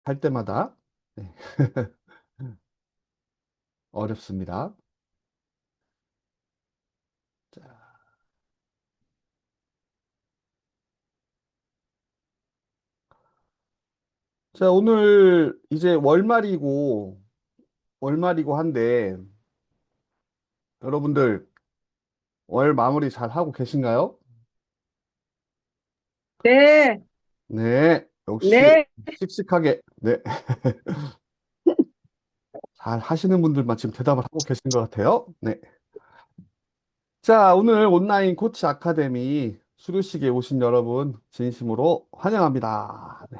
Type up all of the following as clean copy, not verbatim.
할 때마다 네, 어렵습니다. 자, 자, 오늘 이제 월말이고 한데 여러분들 월 마무리 잘 하고 계신가요? 네, 네, 역시 네, 씩씩하게 네, 잘 하시는 분들만 지금 대답을 하고 계신 것 같아요. 네. 자, 오늘 온라인 코치 아카데미 수료식에 오신 여러분 진심으로 환영합니다. 네.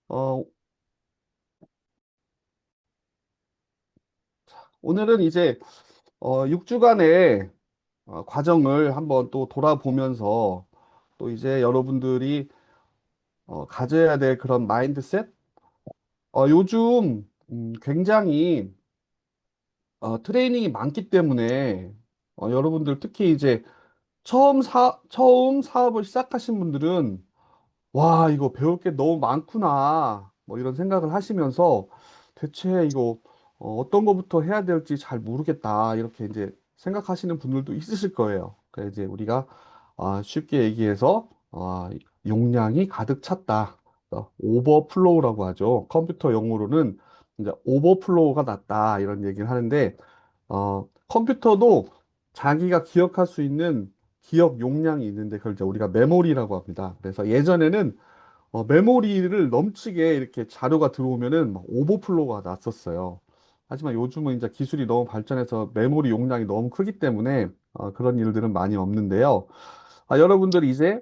어, 오늘은 이제 6주간의 과정을 한번 또 돌아보면서 또 이제 여러분들이 가져야 될 그런 마인드셋? 요즘 굉장히 트레이닝이 많기 때문에 여러분들 특히 이제 처음 사업을 시작하신 분들은 와, 이거 배울 게 너무 많구나. 뭐 이런 생각을 하시면서 대체 이거 떤 거부터 해야 될지 잘 모르겠다. 이렇게 이제 생각하시는 분들도 있으실 거예요. 그래서 이제 우리가 쉽게 얘기해서 용량이 가득 찼다. 오버플로우라고 하죠. 컴퓨터 용어로는 이제 오버플로우가 났다. 이런 얘기를 하는데 컴퓨터도 자기가 기억할 수 있는 기억 용량이 있는데 그걸 이제 우리가 메모리라고 합니다. 그래서 예전에는 메모리를 넘치게 이렇게 자료가 들어오면은 막 오버플로우가 났었어요. 하지만 요즘은 이제 기술이 너무 발전해서 메모리 용량이 너무 크기 때문에 그런 일들은 많이 없는데요. 여러분들이 이제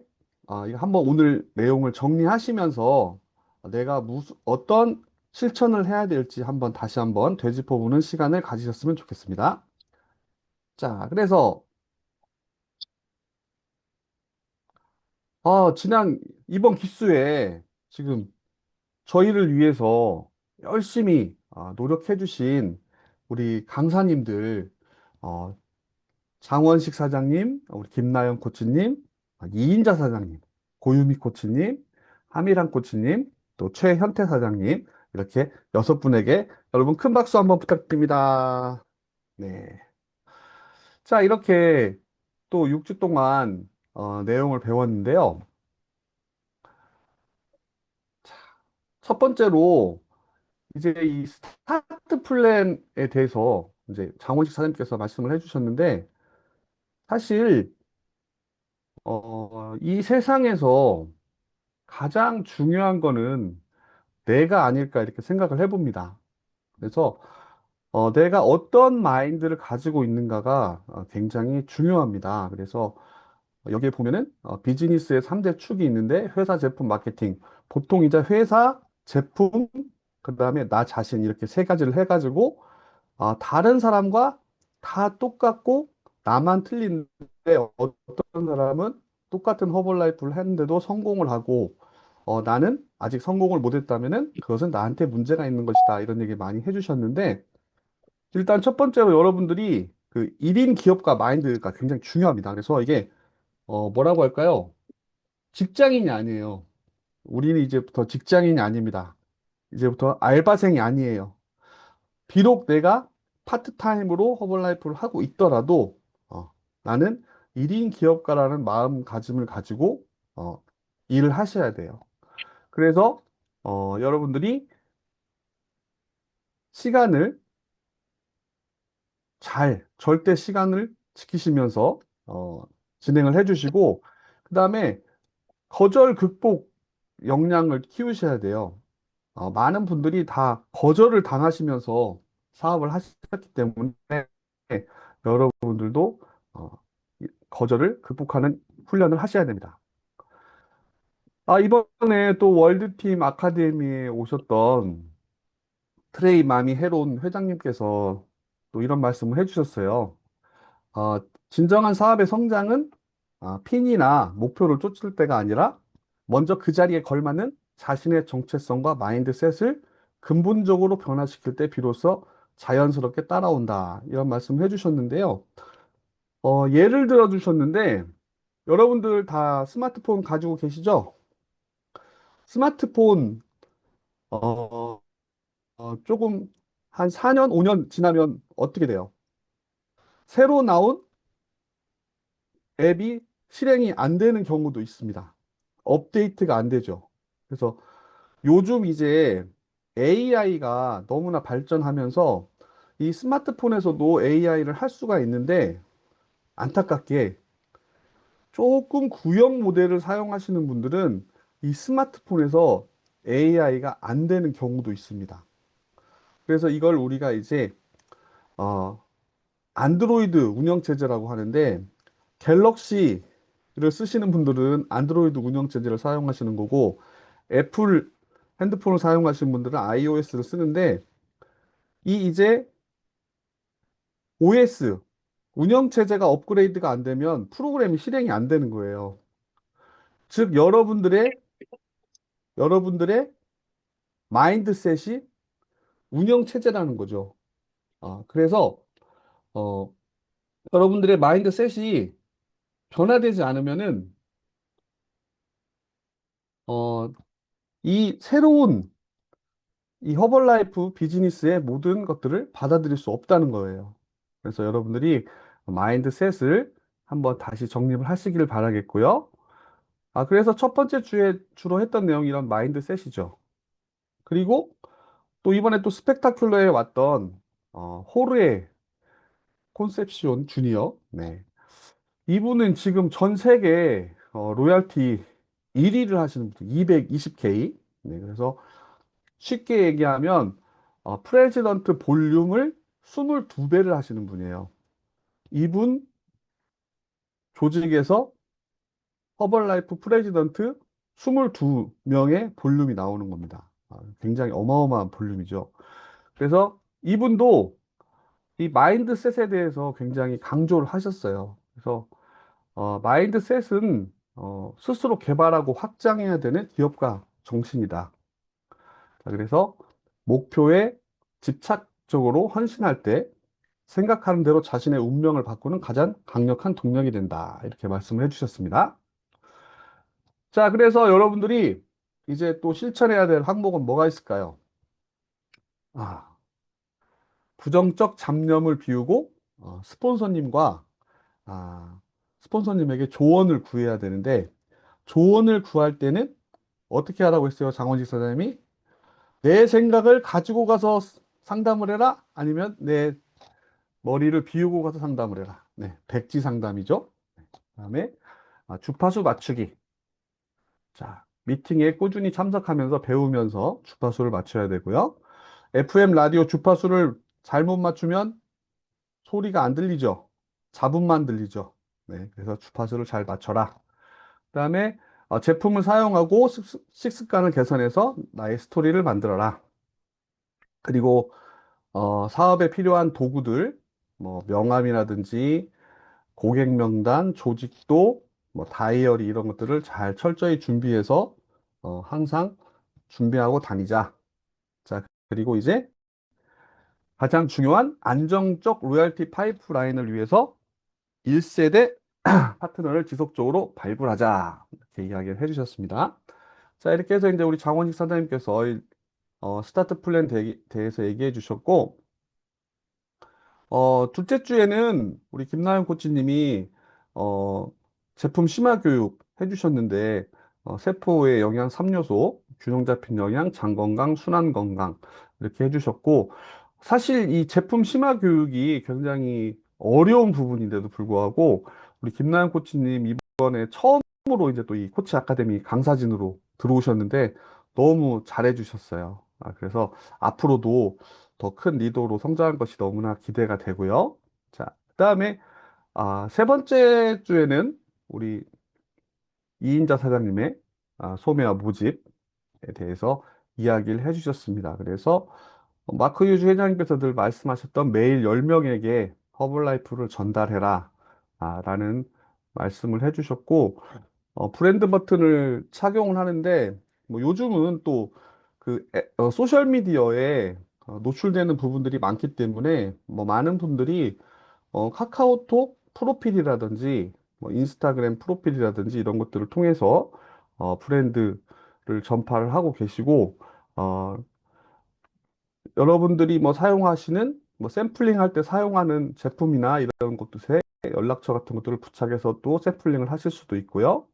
이거 한번 오늘 내용을 정리하시면서 내가 어떤 실천을 해야 될지 한번 다시 한번 되짚어보는 시간을 가지셨으면 좋겠습니다. 자, 그래서 이번 기수에 지금 저희를 위해서 열심히 노력해 주신 우리 강사님들, 어, 장원식 사장님, 우리 김나영 코치님, 이인자 사장님, 고유미 코치님, 하미란 코치님, 또 최현태 사장님, 이렇게 6분에게 여러분 큰 박수 한번 부탁드립니다. 네. 자, 이렇게 또 6주 동안 내용을 배웠는데요. 첫 번째로 이제 이 스타트 플랜에 대해서 이제 장원식 사장님께서 말씀을 해주셨는데 사실 이 세상에서 가장 중요한 거는 내가 아닐까 이렇게 생각을 해봅니다. 그래서 내가 어떤 마인드를 가지고 있는가가 굉장히 중요합니다. 그래서 여기에 보면은 비즈니스의 3대 축이 있는데 회사, 제품, 마케팅. 보통 이제 회사, 제품, 그다음에 나 자신 이렇게 세 가지를 해가지고 다른 사람과 다 똑같고 나만 틀린데 어떤 사람은 똑같은 허벌라이프를 했는데도 성공을 하고 나는 아직 성공을 못했다면은 그것은 나한테 문제가 있는 것이다. 이런 얘기 많이 해주셨는데 일단 첫 번째로 여러분들이 그 1인 기업가 마인드가 굉장히 중요합니다. 그래서 이게 뭐라고 할까요? 직장인이 아니에요. 우리는 이제부터 직장인이 아닙니다. 이제부터 알바생이 아니에요. 비록 내가 파트타임으로 허벌라이프를 하고 있더라도 나는 1인 기업가라는 마음가짐을 가지고 어, 일을 하셔야 돼요. 그래서 여러분들이 시간을 절대 시간을 지키시면서 진행을 해주시고 그 다음에 거절 극복 역량을 키우셔야 돼요. 많은 분들이 다 거절을 당하시면서 사업을 하셨기 때문에 여러분들도 어, 거절을 극복하는 훈련을 하셔야 됩니다. 이번에 또 월드팀 아카데미에 오셨던 트레이 마미 헤론 회장님께서 또 이런 말씀을 해주셨어요. 어, 진정한 사업의 성장은 핀이나 목표를 쫓을 때가 아니라 먼저 그 자리에 걸맞는 자신의 정체성과 마인드셋을 근본적으로 변화시킬 때 비로소 자연스럽게 따라온다. 이런 말씀을 해주셨는데요. 예를 들어 주셨는데 여러분들 다 스마트폰 가지고 계시죠? 스마트폰, 조금 한 4년, 5년 지나면 어떻게 돼요? 새로 나온 앱이 실행이 안 되는 경우도 있습니다. 업데이트가 안 되죠. 그래서 요즘 이제 AI가 너무나 발전하면서 이 스마트폰에서도 AI를 할 수가 있는데 안타깝게 조금 구형 모델을 사용하시는 분들은 이 스마트폰에서 AI가 안 되는 경우도 있습니다. 그래서 이걸 우리가 이제 어, 안드로이드 운영체제라고 하는데 갤럭시를 쓰시는 분들은 안드로이드 운영체제를 사용하시는 거고 애플 핸드폰을 사용하시는 분들은 iOS를 쓰는데 이 이제 OS 운영체제가 업그레이드가 안 되면 프로그램이 실행이 안 되는 거예요. 즉 여러분들의 마인드셋이 운영체제라는 거죠. 그래서 어, 여러분들의 마인드셋이 변화되지 않으면은 어, 이 새로운 이 허벌라이프 비즈니스의 모든 것들을 받아들일 수 없다는 거예요. 그래서 여러분들이 마인드셋을 한번 다시 정립을 하시기를 바라겠고요. 그래서 첫 번째 주에 주로 했던 내용이 이런 마인드셋이죠. 그리고 또 이번에 또 스펙타큘러에 왔던 호르에 콘셉시온 주니어. 네. 이분은 지금 전 세계 로얄티 1위를 하시는 분, 220K. 네, 그래서 쉽게 얘기하면 프레지던트 볼륨을 22배를 하시는 분이에요. 이분 조직에서 허벌라이프 프레지던트 22명의 볼륨이 나오는 겁니다. 굉장히 어마어마한 볼륨이죠. 그래서 이분도 이 마인드셋에 대해서 굉장히 강조를 하셨어요. 그래서 마인드셋은 스스로 개발하고 확장해야 되는 기업가 정신이다. 자, 그래서 목표에 집착적으로 헌신할 때 생각하는 대로 자신의 운명을 바꾸는 가장 강력한 동력이 된다. 이렇게 말씀을 해주셨습니다. 자, 그래서 여러분들이 이제 또 실천해야 될 항목은 뭐가 있을까요? 아, 부정적 잡념을 비우고 스폰서님과 아, 스폰서님에게 조언을 구해야 되는데 조언을 구할 때는 어떻게 하라고 했어요? 장원식 사장님이 내 생각을 가지고 가서 상담을 해라? 아니면 내 머리를 비우고 가서 상담을 해라? 네, 백지 상담이죠. 그다음에 주파수 맞추기. 자, 미팅에 꾸준히 참석하면서 배우면서 주파수를 맞춰야 되고요. FM 라디오 주파수를 잘못 맞추면 소리가 안 들리죠. 잡음만 들리죠. 네, 그래서 주파수를 잘 맞춰라. 그다음에 제품을 사용하고 식습관을 개선해서 나의 스토리를 만들어라. 그리고 사업에 필요한 도구들, 뭐 명함이라든지 고객 명단, 조직도, 뭐 다이어리 이런 것들을 잘 철저히 준비해서 항상 준비하고 다니자. 자, 그리고 이제 가장 중요한 안정적 로열티 파이프라인을 위해서 1세대 파트너를 지속적으로 발굴하자. 이렇게 이야기를 해주셨습니다. 자, 이렇게 해서 이제 우리 장원식 사장님께서 스타트 플랜 대해서 얘기해 주셨고, 둘째 주에는 우리 김나영 코치님이 어, 제품 심화 교육 해주셨는데 세포의 영양 3요소, 균형 잡힌 영양, 장 건강, 순환 건강 이렇게 해주셨고 사실 이 제품 심화 교육이 굉장히 어려운 부분인데도 불구하고 우리 김나영 코치님 이번에 처음으로 이제 또 이 코치 아카데미 강사진으로 들어오셨는데 너무 잘해주셨어요. 그래서 앞으로도 더 큰 리더로 성장할 것이 너무나 기대가 되고요. 자, 그다음에 세 번째 주에는 우리 이인자 사장님의 소매와 모집에 대해서 이야기를 해주셨습니다. 그래서 마크 유즈 회장님께서 늘 말씀하셨던 매일 10명에게 허블라이프를 전달해라 라는 말씀을 해주셨고 브랜드 버튼을 착용을 하는데 뭐 요즘은 또 그 소셜 미디어에 노출되는 부분들이 많기 때문에 뭐 많은 분들이 카카오톡 프로필이라든지 뭐 인스타그램 프로필이라든지 이런 것들을 통해서 브랜드 전파를 하고 계시고, 어, 여러분들이 뭐 사용하시는 뭐 샘플링 할 때 사용하는 제품이나 이런 것들에 연락처 같은 것들을 부착해서 또 샘플링을 하실 수도 있고요.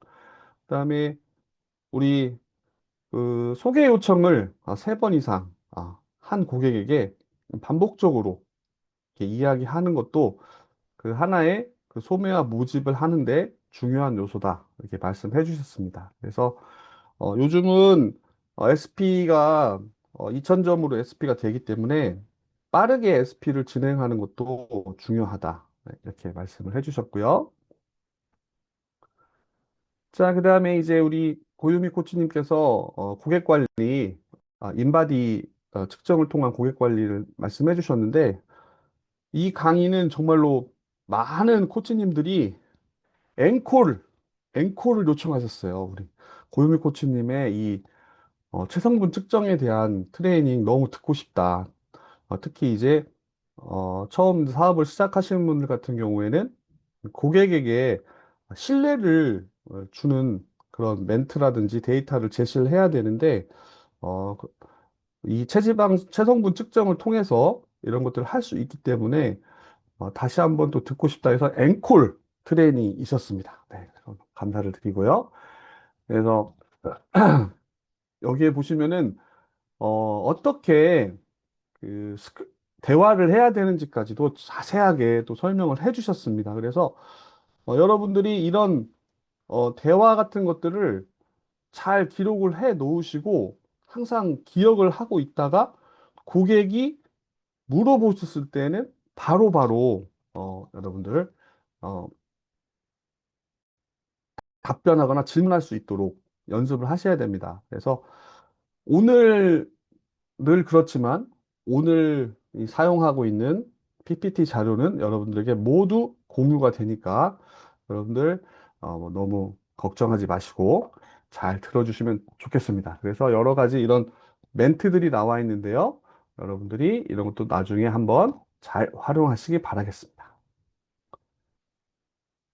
그다음에 우리 그 소개 요청을 3번 이상 한 고객에게 반복적으로 이렇게 이야기하는 것도 그 하나의 그 소매와 모집을 하는데 중요한 요소다. 이렇게 말씀해 주셨습니다. 그래서 요즘은 SP가 2000점으로 SP가 되기 때문에 빠르게 SP를 진행하는 것도 중요하다. 네, 이렇게 말씀을 해주셨고요. 자, 그 다음에 이제 우리 고유미 코치님께서 고객 관리, 인바디 측정을 통한 고객 관리를 말씀해 주셨는데 이 강의는 정말로 많은 코치님들이 앵콜, 앵콜을 요청하셨어요. 우리 고유미 코치님의 이 체성분 측정에 대한 트레이닝 너무 듣고 싶다. 특히 이제 처음 사업을 시작하시는 분들 같은 경우에는 고객에게 신뢰를 주는 그런 멘트라든지 데이터를 제시를 해야 되는데 이 체지방 체성분 측정을 통해서 이런 것들을 할 수 있기 때문에 다시 한번 또 듣고 싶다 해서 앵콜 트레이닝이 있었습니다. 네, 그래서 감사를 드리고요. 그래서 여기에 보시면은 어떻게 그 대화를 해야 되는지까지도 자세하게 또 설명을 해주셨습니다. 그래서 여러분들이 이런 대화 같은 것들을 잘 기록을 해 놓으시고 항상 기억을 하고 있다가 고객이 물어보셨을 때는 바로바로 여러분들 어, 답변하거나 질문할 수 있도록 연습을 하셔야 됩니다. 그래서 오늘 늘 그렇지만 오늘 이 사용하고 있는 PPT 자료는 여러분들에게 모두 공유가 되니까 여러분들 뭐 너무 걱정하지 마시고 잘 들어주시면 좋겠습니다. 그래서 여러 가지 이런 멘트들이 나와 있는데요. 여러분들이 이런 것도 나중에 한번 잘 활용하시기 바라겠습니다.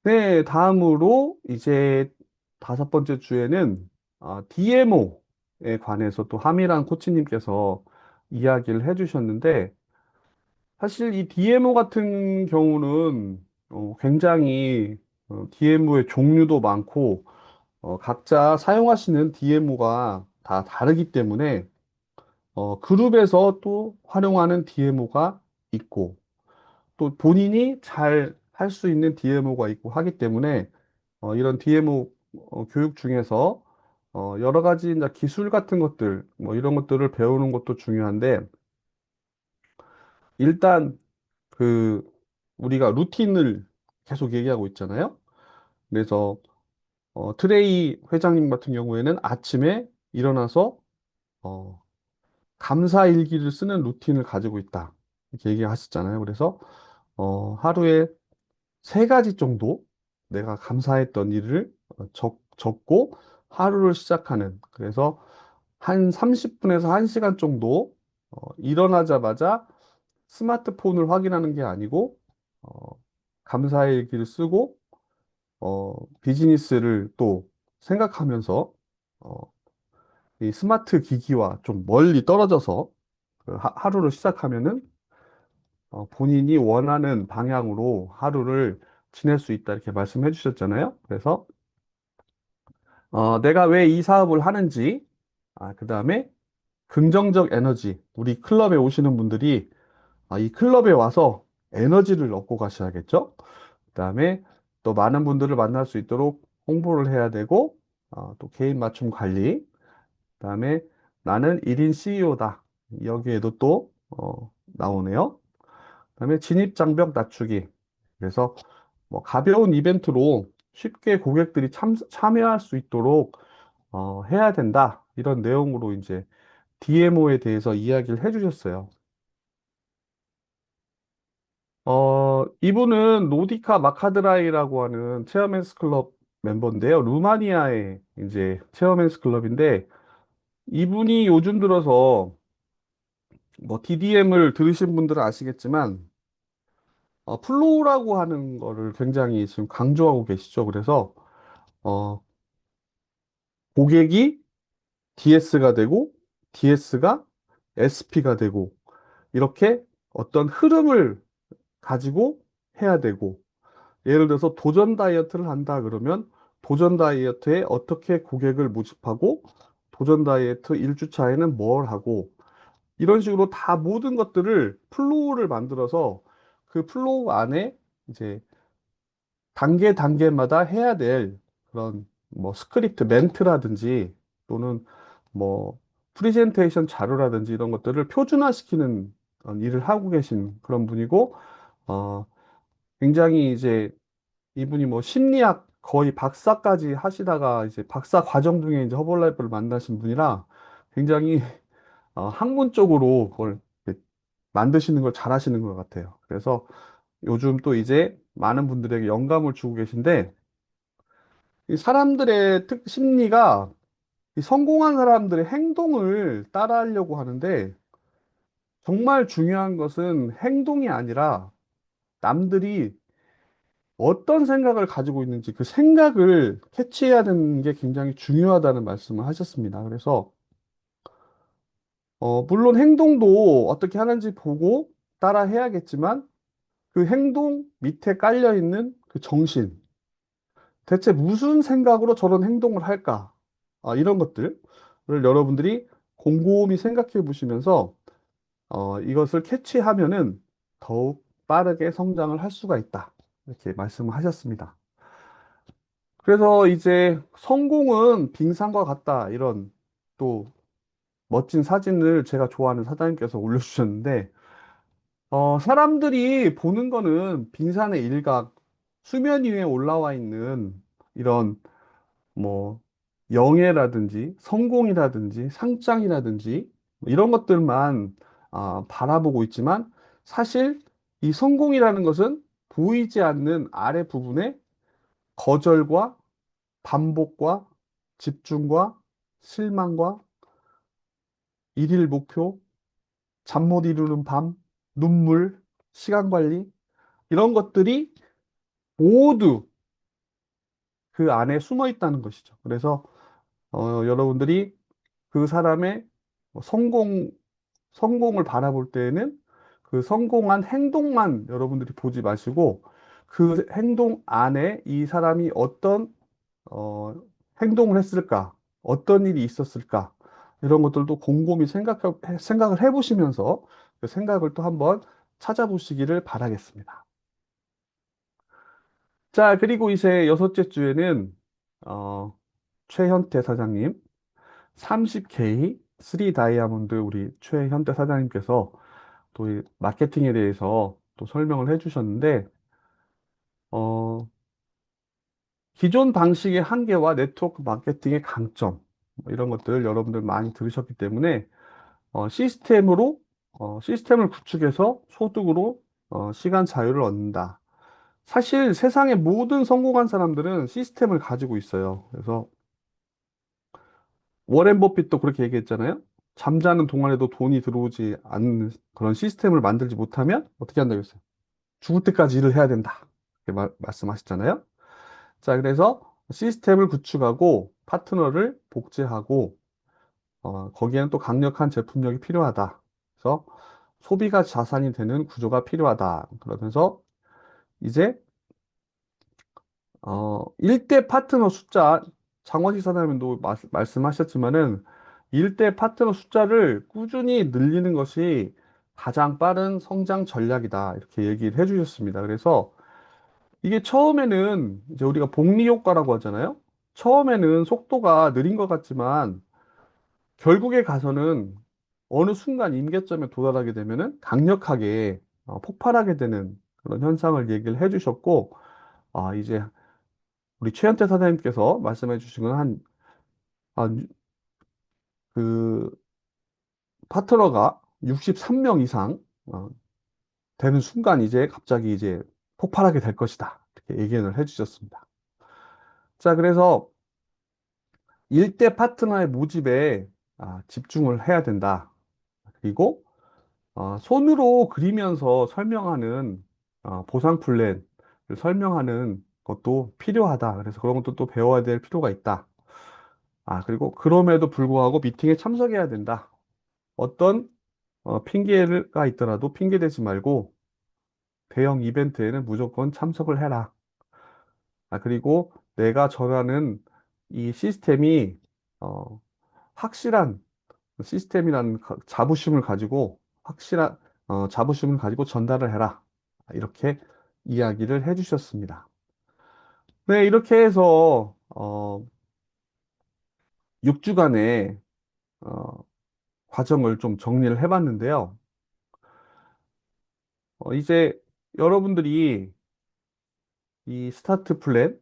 네, 다음으로 이제 5번째 주에는 DMO에 관해서 또 하미란 코치님께서 이야기를 해주셨는데 사실 이 DMO 같은 경우는 굉장히 DMO의 종류도 많고 각자 사용하시는 DMO가 다 다르기 때문에 그룹에서 또 활용하는 DMO가 있고 또 본인이 잘 할 수 있는 DMO가 있고 하기 때문에 이런 DMO 교육 중에서 여러 가지 이제 기술 같은 것들 뭐 이런 것들을 배우는 것도 중요한데 일단 그 우리가 루틴을 계속 얘기하고 있잖아요. 그래서 트레이 회장님 같은 경우에는 아침에 일어나서 어, 감사 일기를 쓰는 루틴을 가지고 있다. 이렇게 얘기하셨잖아요. 그래서 하루에 3가지 정도 내가 감사했던 일을 적고 하루를 시작하는. 그래서 한 30분에서 1시간 정도 일어나자마자 스마트폰을 확인하는 게 아니고 감사의 일기를 쓰고 비즈니스를 또 생각하면서 어, 이 스마트 기기와 좀 멀리 떨어져서 그 하루를 시작하면은 본인이 원하는 방향으로 하루를 지낼 수 있다 이렇게 말씀해 주셨잖아요. 그래서 내가 왜 이 사업을 하는지, 그다음에 긍정적 에너지, 우리 클럽에 오시는 분들이 이 클럽에 와서 에너지를 얻고 가셔야겠죠. 그다음에 또 많은 분들을 만날 수 있도록 홍보를 해야 되고, 또 개인 맞춤 관리, 그다음에 나는 1인 CEO다. 여기에도 또 나오네요. 그다음에 진입 장벽 낮추기. 그래서 뭐 가벼운 이벤트로 쉽게 고객들이 참여할 수 있도록 해야 된다. 이런 내용으로 이제 DMO에 대해서 이야기를 해주셨어요. 이분은 노디카 마카드라이라고 하는 체어맨스 클럽 멤버인데요. 루마니아의 이제 체어맨스 클럽인데 이분이 요즘 들어서 뭐 DDM을 들으신 분들은 아시겠지만 플로우라고 하는 거를 굉장히 지금 강조하고 계시죠. 그래서 어, 고객이 DS가 되고, DS가 SP가 되고, 이렇게 어떤 흐름을 가지고 해야 되고, 예를 들어서 도전 다이어트를 한다 그러면 도전 다이어트에 어떻게 고객을 모집하고 도전 다이어트 1주차에는 뭘 하고 이런 식으로 다 모든 것들을 플로우를 만들어서 그 플로우 안에 이제 단계 단계마다 해야 될 그런 뭐 스크립트 멘트라든지 또는 뭐 프리젠테이션 자료라든지 이런 것들을 표준화시키는 일을 하고 계신 그런 분이고 어 굉장히 이제 이분이 뭐 심리학 거의 박사까지 하시다가 이제 박사 과정 중에 이제 허벌라이프를 만나신 분이라 굉장히 학문 쪽으로 그걸 이렇게 만드시는 걸 잘하시는 것 같아요. 그래서 요즘 또 이제 많은 분들에게 영감을 주고 계신데 이 사람들의 심리가 이 성공한 사람들의 행동을 따라하려고 하는데 정말 중요한 것은 행동이 아니라 남들이 어떤 생각을 가지고 있는지 그 생각을 캐치해야 되는 게 굉장히 중요하다는 말씀을 하셨습니다. 그래서, 물론 행동도 어떻게 하는지 보고 따라 해야겠지만 그 행동 밑에 깔려 있는 그 정신, 대체 무슨 생각으로 저런 행동을 할까? 이런 것들을 여러분들이 곰곰이 생각해 보시면서 이것을 캐치하면은 더욱 빠르게 성장을 할 수가 있다. 이렇게 말씀을 하셨습니다. 그래서 이제 성공은 빙산과 같다. 이런 또 멋진 사진을 제가 좋아하는 사장님께서 올려주셨는데, 사람들이 보는 거는 빙산의 일각, 수면 위에 올라와 있는 이런 뭐 영예라든지 성공이라든지 상장이라든지 뭐 이런 것들만 바라보고 있지만 사실 이 성공이라는 것은 보이지 않는 아래 부분에 거절과 반복과 집중과 실망과 일일 목표, 잠 못 이루는 밤, 눈물, 시간 관리, 이런 것들이 모두 그 안에 숨어 있다는 것이죠. 그래서 여러분들이 그 사람의 뭐 성공을 바라볼 때에는 그 성공한 행동만 여러분들이 보지 마시고 그 행동 안에 이 사람이 어떤 어, 행동을 했을까? 어떤 일이 있었을까? 이런 것들도 곰곰이 생각을 해보시면서 그 생각을 또 한번 찾아보시기를 바라겠습니다. 자, 그리고 이제 여섯째 주에는, 어, 최현태 사장님, 30K 3 다이아몬드 우리 최현태 사장님께서 또 이 마케팅에 대해서 또 설명을 해주셨는데, 어, 기존 방식의 한계와 네트워크 마케팅의 강점, 뭐 이런 것들 여러분들 많이 들으셨기 때문에 시스템으로 시스템을 구축해서 소득으로 시간 자유를 얻는다. 사실 세상의 모든 성공한 사람들은 시스템을 가지고 있어요. 그래서 워렌 버핏도 그렇게 얘기했잖아요. 잠자는 동안에도 돈이 들어오지 않는 그런 시스템을 만들지 못하면 어떻게 한다고 했어요? 죽을 때까지 일을 해야 된다. 이렇게 말씀하셨잖아요. 자, 그래서 시스템을 구축하고 파트너를 복제하고 거기에는 또 강력한 제품력이 필요하다. 그래서 소비가 자산이 되는 구조가 필요하다. 그러면서 이제 1대 파트너 숫자 장원식 사장님도 말씀하셨지만은 1대 파트너 숫자를 꾸준히 늘리는 것이 가장 빠른 성장 전략이다. 이렇게 얘기를 해주셨습니다. 그래서 이게 처음에는 이제 우리가 복리 효과라고 하잖아요. 처음에는 속도가 느린 것 같지만 결국에 가서는 어느 순간 임계점에 도달하게 되면은 강력하게 폭발하게 되는 그런 현상을 얘기를 해주셨고, 이제 우리 최현태 사장님께서 말씀해 주신 건 아, 그 파트너가 63명 이상 되는 순간 이제 갑자기 이제 폭발하게 될 것이다. 이렇게 얘기를 해주셨습니다. 자, 그래서 일대 파트너의 모집에 집중을 해야 된다. 그리고 손으로 그리면서 설명하는 보상 플랜을 설명하는 것도 필요하다. 그래서 그런 것도 또 배워야 될 필요가 있다. 그리고 그럼에도 불구하고 미팅에 참석해야 된다. 어떤 핑계가 있더라도 핑계 대지 말고 대형 이벤트에는 무조건 참석을 해라. 그리고 내가 전하는 이 시스템이 어, 확실한 시스템이라는 자부심을 가지고 확실한 자부심을 가지고 전달을 해라. 이렇게 이야기를 해주셨습니다. 네, 이렇게 해서 6주간의 과정을 좀 정리를 해봤는데요. 이제 여러분들이 이 스타트 플랜,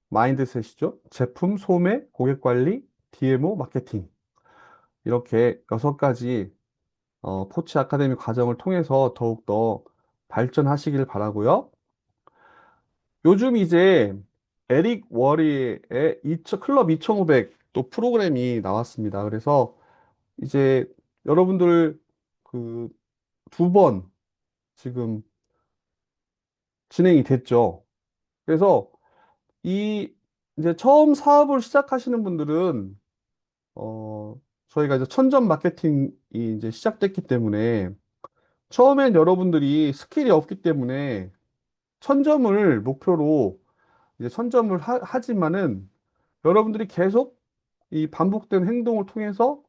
마인드셋이죠. 제품, 소매, 고객 관리, DMO, 마케팅. 이렇게 6가지 포치 아카데미 과정을 통해서 더욱더 발전하시길 바라고요. 요즘 이제 에릭 워리의 클럽 2500 또 프로그램이 나왔습니다. 그래서 이제 여러분들 그 2번 지금 진행이 됐죠. 그래서 이 이제 처음 사업을 시작하시는 분들은 어 저희가 이제 천점 마케팅이 이제 시작됐기 때문에 처음엔 여러분들이 스킬이 없기 때문에 천점을 목표로 이제 천점을 하지만은 여러분들이 계속 이 반복된 행동을 통해서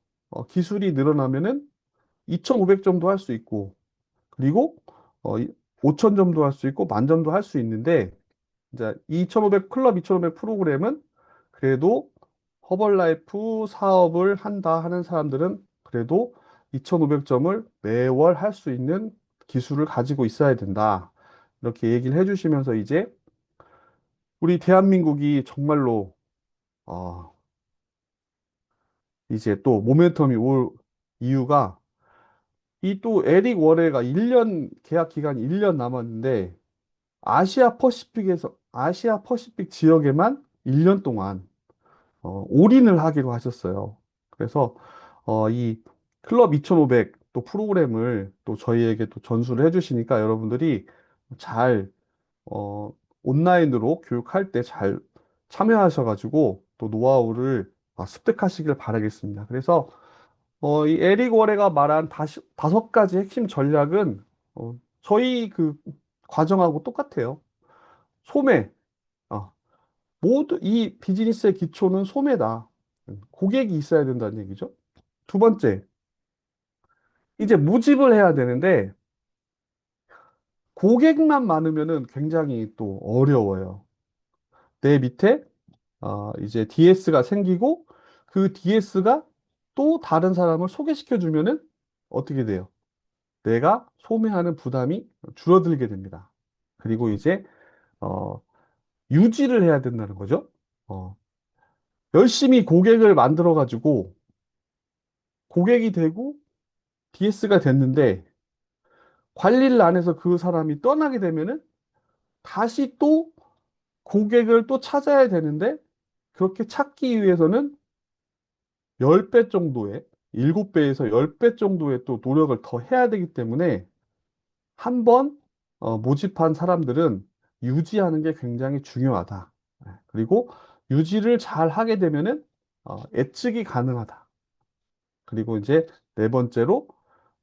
기술이 늘어나면은 2,500점도 할 수 있고 그리고 5,000점도 할 수 있고 10,000점도 할 수 있는데 이제 2,500 클럽 2,500 프로그램은 그래도 허벌라이프 사업을 한다 하는 사람들은 그래도 2,500점을 매월 할 수 있는 기술을 가지고 있어야 된다. 이렇게 얘기를 해주시면서 이제 우리 대한민국이 정말로 어, 이제 또 모멘텀이 올 이유가 이 또 에릭 월해가 1년 계약 기간이 1년 남았는데 아시아 퍼시픽 지역에만 1년 동안 올인을 하기로 하셨어요. 그래서 이 클럽 2500 또 프로그램을 또 저희에게 또 전수를 해주시니까 여러분들이 잘 온라인으로 교육할 때 잘 참여하셔가지고 또 노하우를 습득하시길 바라겠습니다. 그래서 이 에릭 워레가 말한 5가지 핵심 전략은 저희 그 과정하고 똑같아요. 소매. 어, 모두 이 비즈니스의 기초는 소매다. 고객이 있어야 된다는 얘기죠. 두 번째, 이제 모집을 해야 되는데 고객만 많으면은 굉장히 또 어려워요. 내 밑에 이제 DS가 생기고 그 DS가 또 다른 사람을 소개시켜 주면은 어떻게 돼요? 내가 소매하는 부담이 줄어들게 됩니다. 그리고 이제 어, 유지를 해야 된다는 거죠. 어, 열심히 고객을 만들어 가지고 고객이 되고 DS가 됐는데 관리를 안 해서 그 사람이 떠나게 되면은 다시 또 고객을 또 찾아야 되는데 그렇게 찾기 위해서는 10배 정도의 7배에서 10배 정도의 또 노력을 더 해야 되기 때문에 한 번 모집한 사람들은 유지하는 게 굉장히 중요하다. 그리고 유지를 잘 하게 되면은 예측이 가능하다. 그리고 이제 네 번째로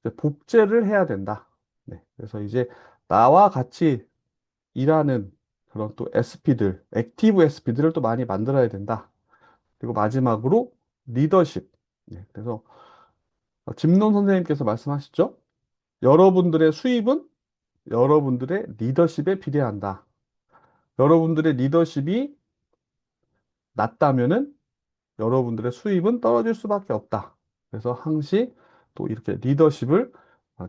이제 복제를 해야 된다. 네, 그래서 이제 나와 같이 일하는 그런 또 SP들, 액티브 SP들을 또 많이 만들어야 된다. 그리고 마지막으로 리더십. 네, 그래서 김론 선생님께서 말씀하셨죠? 여러분들의 수입은 여러분들의 리더십에 비례한다. 여러분들의 리더십이 낮다면은 여러분들의 수입은 떨어질 수밖에 없다. 그래서 항시 또 이렇게 리더십을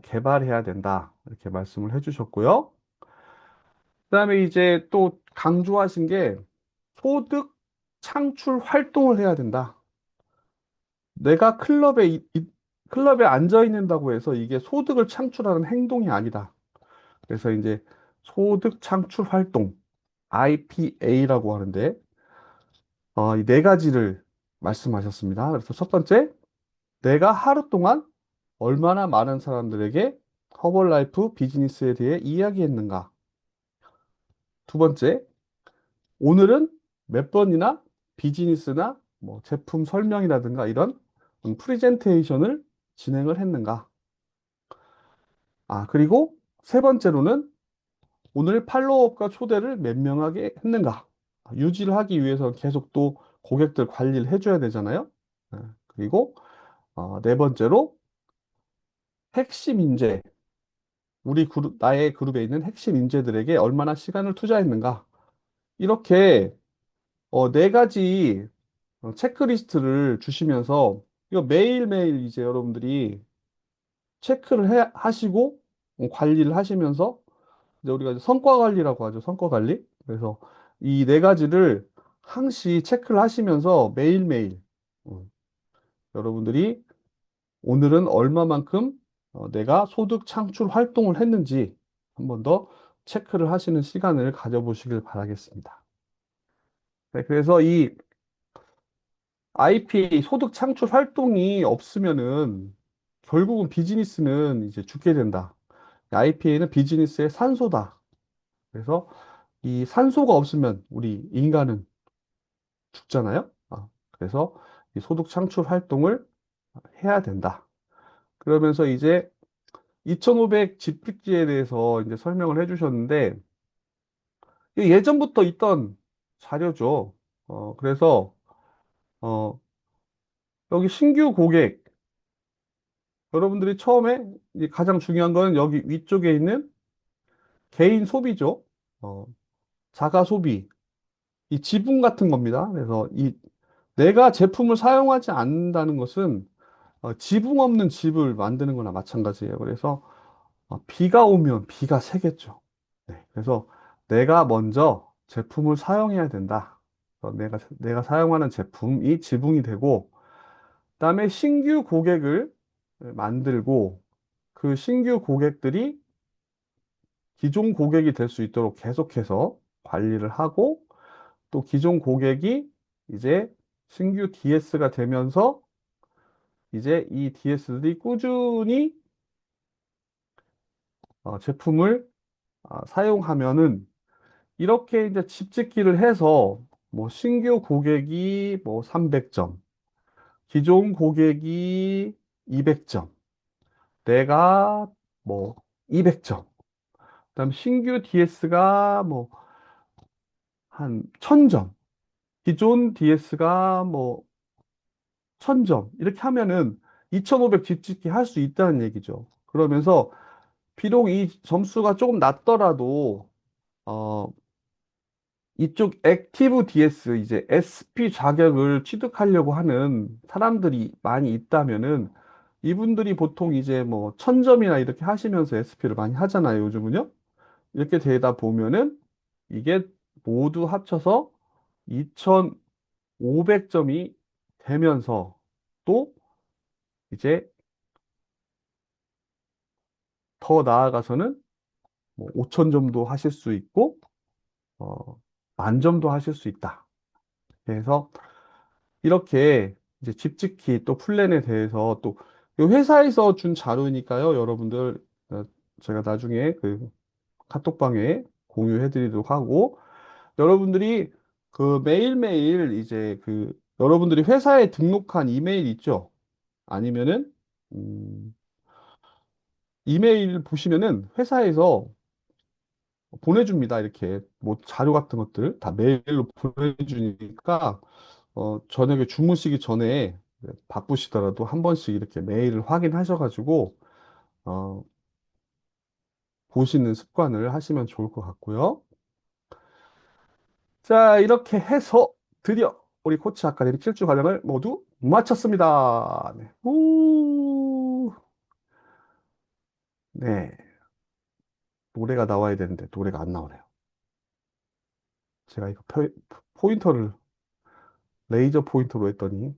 개발해야 된다. 이렇게 말씀을 해주셨고요. 그다음에 이제 또 강조하신 게 소득 창출 활동을 해야 된다. 내가 클럽에 앉아 있는다고 해서 이게 소득을 창출하는 행동이 아니다. 그래서 이제 소득 창출 활동, IPA라고 하는데, 이 네 가지를 말씀하셨습니다. 그래서 첫 번째, 내가 하루 동안 얼마나 많은 사람들에게 허벌라이프 비즈니스에 대해 이야기했는가. 두 번째, 오늘은 몇 번이나 비즈니스나 뭐 제품 설명이라든가 이런 프리젠테이션을 진행을 했는가? 그리고 세 번째로는 오늘 팔로우업과 초대를 몇 명하게 했는가? 유지를 하기 위해서 계속 또 고객들 관리를 해줘야 되잖아요. 그리고 네 번째로 핵심 인재, 우리 그룹, 나의 그룹에 있는 핵심 인재들에게 얼마나 시간을 투자했는가? 이렇게 네 가지 체크리스트를 주시면서 이거 매일매일 이제 여러분들이 체크를 하시고 관리를 하시면서 이제 우리가 이제 성과 관리라고 하죠. 성과 관리. 그래서 이 네 가지를 항시 체크를 하시면서 매일매일 어, 여러분들이 오늘은 얼마만큼 내가 소득 창출 활동을 했는지 한 번 더 체크를 하시는 시간을 가져보시길 바라겠습니다. 네, 그래서 이 IPA 소득 창출 활동이 없으면은 결국은 비즈니스는 이제 죽게 된다. IPA는 비즈니스의 산소다. 그래서 이 산소가 없으면 우리 인간은 죽잖아요. 그래서 이 소득 창출 활동을 해야 된다. 그러면서 이제 2500 집필지에 대해서 이제 설명을 해주셨는데 이게 예전부터 있던 자료죠. 그래서 어, 여기 신규 고객 여러분들이 처음에 이제 가장 중요한 거는 여기 위쪽에 있는 개인 소비죠. 어, 자가 소비, 이 지분 같은 겁니다. 그래서 이 내가 제품을 사용하지 않는다는 것은 지붕 없는 집을 만드는 거나 마찬가지예요. 그래서 비가 오면 비가 새겠죠. 네, 그래서 내가 먼저 제품을 사용해야 된다. 그래서 내가 사용하는 제품이 지붕이 되고, 그다음에 신규 고객을 만들고, 그 신규 고객들이 기존 고객이 될 수 있도록 계속해서 관리를 하고, 또 기존 고객이 이제 신규 DS가 되면서 이제 이 DS들이 꾸준히 제품을 사용하면은 이렇게 이제 집짓기를 해서 뭐 신규 고객이 뭐 300점, 기존 고객이 200점, 내가 뭐 200점, 그다음 신규 DS가 뭐 한 1000점, 기존 DS가 뭐 1000점 이렇게 하면은 2500 집짓기 할 수 있다는 얘기죠. 그러면서 비록 이 점수가 조금 낮더라도 어, 이쪽 액티브 DS 이제 SP 자격을 취득하려고 하는 사람들이 많이 있다면은 이분들이 보통 이제 뭐 1000점이나 이렇게 하시면서 SP를 많이 하잖아요, 요즘은요. 이렇게 되다 보면은 이게 모두 합쳐서 2500점이 되면서 또 이제 더 나아가서는 뭐 5000점도 하실 수 있고 어, 10,000점도 하실 수 있다. 그래서 이렇게 이제 집짓기 또 플랜에 대해서 또 이 회사에서 준 자료니까요. 여러분들 제가 나중에 그 카톡방에 공유해 드리도록 하고 여러분들이 그 매일매일 이제 그 여러분들이 회사에 등록한 이메일 있죠? 아니면은 이메일 보시면은 회사에서 보내줍니다. 이렇게 뭐 자료 같은 것들 다 메일로 보내주니까 저녁에 주무시기 전에 바쁘시더라도 한 번씩 이렇게 메일을 확인하셔가지고, 어, 보시는 습관을 하시면 좋을 것 같고요. 자, 이렇게 해서 드디어 우리 코치 아카데미 7주 과정을 모두 마쳤습니다. 네. 네. 노래가 나와야 되는데 노래가 안 나오네요. 제가 이거 포인터를 레이저 포인터로 했더니,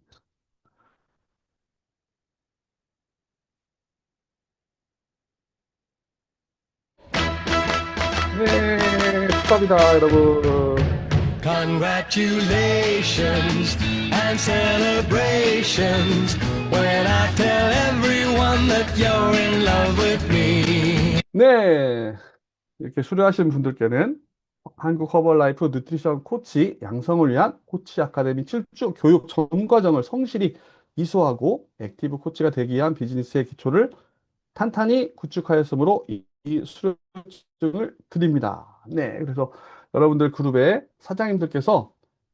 네, 축하합니다, 여러분. Congratulations and celebrations when I tell everyone that you're in love with me. 네. 이렇게 수료하신 분들께는 한국 허벌라이프 누트리션 코치 양성을 위한 코치 아카데미 7주 교육 전 과정을 성실히 이수하고 액티브 코치가 되기 위한 비즈니스의 기초를 탄탄히 구축하였으므로 이 수료증을 드립니다. 네, 그래서 여러분들 그룹의 사장님들께서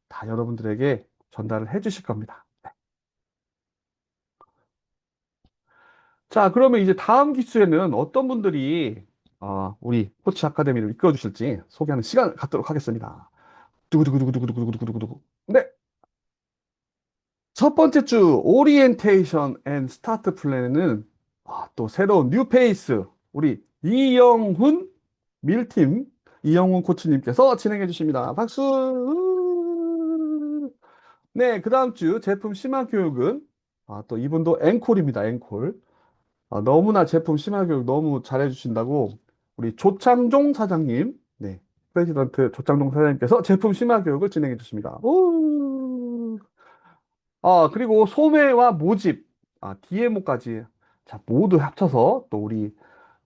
다 여러분들에게 전달을 해 주실 겁니다. 자, 그러면 이제 다음 기수에는 어떤 분들이 우리 코치 아카데미를 이끌어 주실지 소개하는 시간을 갖도록 하겠습니다. 두구두구두구두구두구두구두구두구. 네, 첫 번째 주 오리엔테이션 앤 스타트 플랜에는 또 새로운 뉴 페이스 우리 이영훈 밀팀 이영훈 코치님께서 진행해 주십니다. 박수. 네, 그 다음 주 제품 심화 교육은 또 이분도 앵콜입니다. 앵콜. 너무나 제품 심화 교육 너무 잘해 주신다고 우리 조창종 사장님, 네, 프레지던트 조창종 사장님께서 제품 심화 교육을 진행해 주십니다. 오. 그리고 소매와 모집, DMO까지 자, 모두 합쳐서 또 우리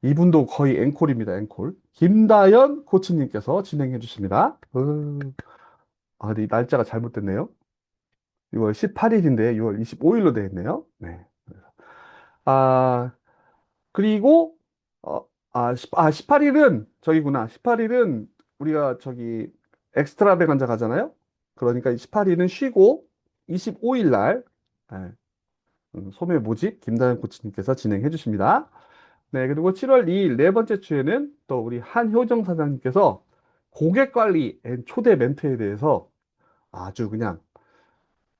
이분도 거의 앵콜입니다. 앵콜. 김다연 코치님께서 진행해 주십니다. 근데 이 날짜가 잘못됐네요. 6월 18일인데 6월 25일로 되어 있네요. 네. 아, 그리고, 18일은 저기구나. 18일은 우리가 저기 엑스트라 베간자 가잖아요. 그러니까 18일은 쉬고 25일 날, 네, 소매 모집 김다현 코치님께서 진행해 주십니다. 네, 그리고 7월 2일 네 번째 주에는 또 우리 한효정 사장님께서 고객 관리 앤 초대 멘트에 대해서 아주 그냥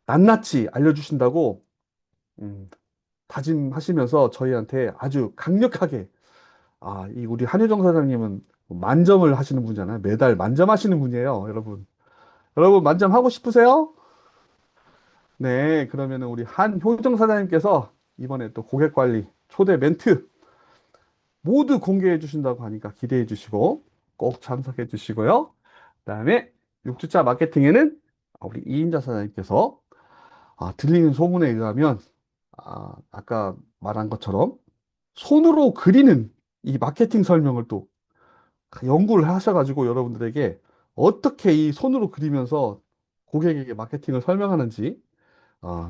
낱낱이 알려주신다고 음, 다짐하시면서 저희한테 아주 강력하게 이 우리 한효정 사장님은 만점을 하시는 분이잖아요. 매달 만점하시는 분이에요, 여러분. 여러분 만점하고 싶으세요? 네, 그러면은 우리 한효정 사장님께서 이번에 또 고객 관리 초대 멘트 모두 공개해 주신다고 하니까 기대해 주시고 꼭 참석해 주시고요. 그다음에 6주차 마케팅에는 우리 이인자 사장님께서 들리는 소문에 의하면 아까 말한 것처럼 손으로 그리는 이 마케팅 설명을 또 연구를 하셔가지고 여러분들에게 어떻게 이 손으로 그리면서 고객에게 마케팅을 설명하는지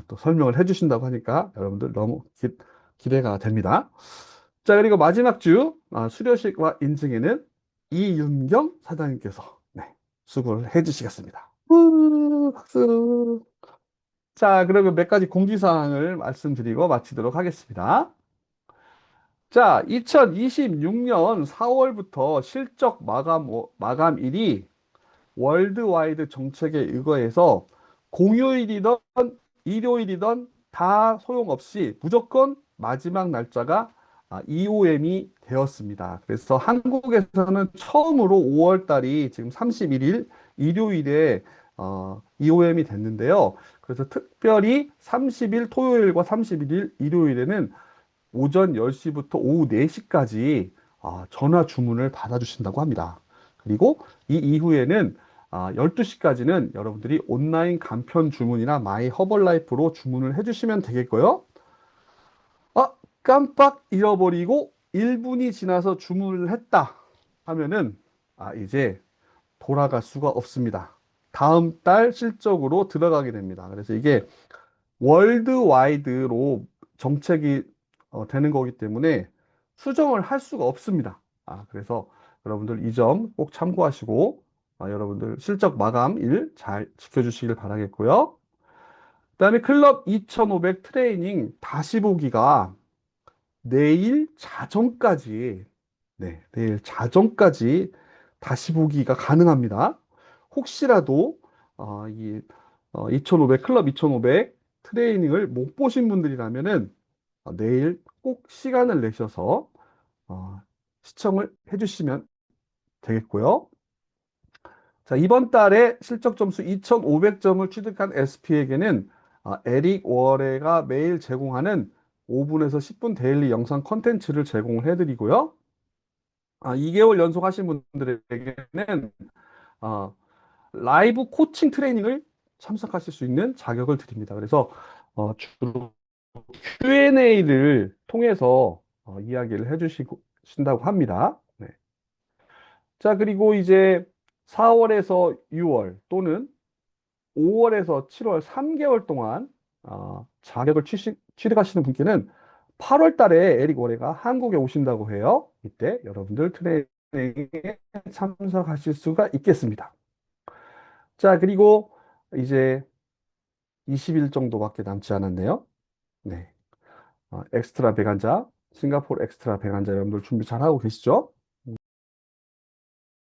또 설명을 해주신다고 하니까 여러분들 너무 기대가 됩니다. 자, 그리고 마지막 주 수료식과 인증에는 이윤경 사장님께서 네, 수고를 해주시겠습니다. 박수. 자, 그러면 몇 가지 공지사항을 말씀드리고 마치도록 하겠습니다. 자, 2026년 4월부터 실적 마감일이 월드와이드 정책에 의거해서 공휴일이든 일요일이든 다 소용없이 무조건 마지막 날짜가 EOM이 되었습니다. 그래서 한국에서는 처음으로 5월 달이 지금 31일 일요일에 EOM이 됐는데요. 그래서 특별히 30일 토요일과 31일 일요일에는 오전 10시부터 오후 4시까지 전화 주문을 받아주신다고 합니다. 그리고 이 이후에는 12시까지는 여러분들이 온라인 간편 주문이나 마이 허벌라이프로 주문을 해주시면 되겠고요. 깜빡 잃어버리고 1분이 지나서 주문을 했다 하면은 이제 돌아갈 수가 없습니다. 다음 달 실적으로 들어가게 됩니다. 그래서 이게 월드와이드로 정책이 되는 거기 때문에 수정을 할 수가 없습니다. 그래서 여러분들 이 점 꼭 참고하시고 여러분들 실적 마감일 잘 지켜주시길 바라겠고요. 그다음에 클럽 2500 트레이닝 다시 보기가 내일 자정까지 내일 자정까지 다시 보기가 가능합니다. 혹시라도 이 2500 클럽 2500 트레이닝을 못 보신 분들이라면은 내일 꼭 시간을 내셔서 시청을 해주시면 되겠고요. 자, 이번 달에 실적 점수 2,500점을 취득한 SP에게는 에릭 워레가 매일 제공하는 5분에서 10분 데일리 영상 컨텐츠를 제공을 해드리고요. 2개월 연속 하신 분들에게는 어, 라이브 코칭 트레이닝을 참석하실 수 있는 자격을 드립니다. 그래서 주로 Q&A를 통해서 이야기를 해주신다고 합니다. 네. 자, 그리고 이제 4월에서 6월 또는 5월에서 7월 3개월 동안 자격을 취득하시는 분께는 8월 달에 에릭 월레가 한국에 오신다고 해요. 이때 여러분들 트레이닝에 참석하실 수가 있겠습니다. 자, 그리고 이제 20일 정도밖에 남지 않았네요. 네. 엑스트라 백안자, 싱가포르 엑스트라 백안자 여러분들 준비 잘 하고 계시죠?